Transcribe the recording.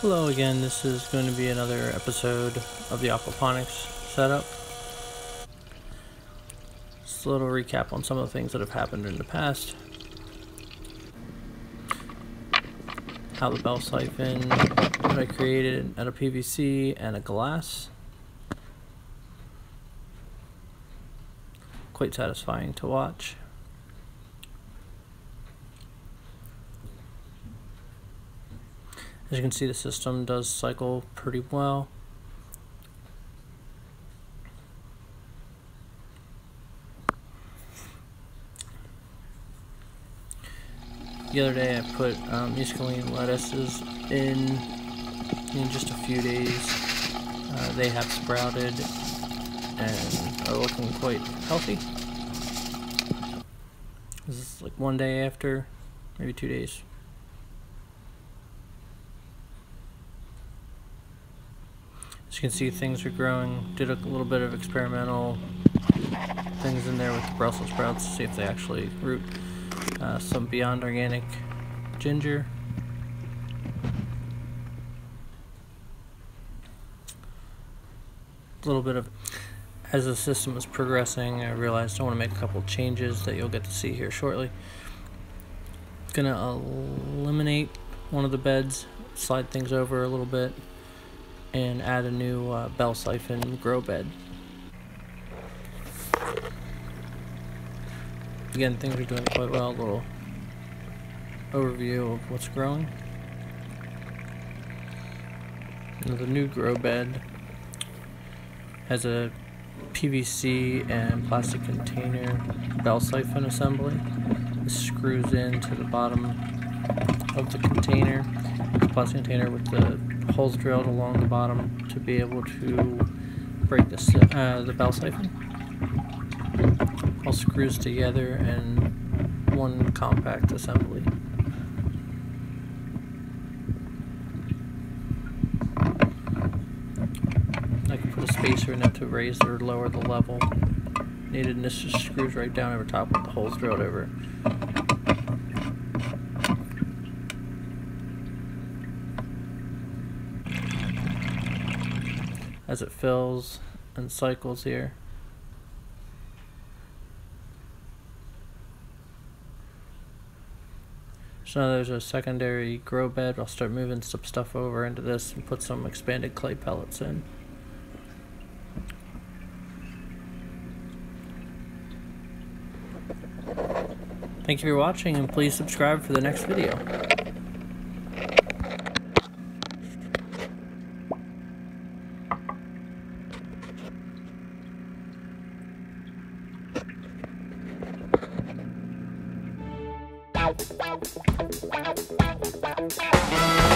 Hello again, this is going to be another episode of the aquaponics setup. Just a little recap on some of the things that have happened in the past. How the bell siphon that I created out of PVC and a glass. Quite satisfying to watch. As you can see, the system does cycle pretty well. The other day I put mescaline lettuces in just a few days. They have sprouted and are looking quite healthy. This is like one day after, maybe 2 days. As you can see, things are growing. Did a little bit of experimental things in there with the Brussels sprouts to see if they actually root. Some Beyond Organic ginger. A little bit of, as the system was progressing, I realized I want to make a couple changes that you'll get to see here shortly. Gonna eliminate one of the beds, slide things over a little bit, and add a new bell siphon grow bed. Again, things are doing quite well. A little overview of what's growing. Now, the new grow bed has a PVC and plastic container bell siphon assembly. This screws into the bottom of the container. The plastic container with the holes drilled along the bottom to be able to break the bell siphon. All screws together in one compact assembly. I can put a spacer in it to raise or lower the level needed, and this just screws right down over top with the holes drilled over it. As it fills and cycles here. So now there's a secondary grow bed. I'll start moving some stuff over into this and put some expanded clay pellets in. Thank you for watching, and please subscribe for the next video. Wow.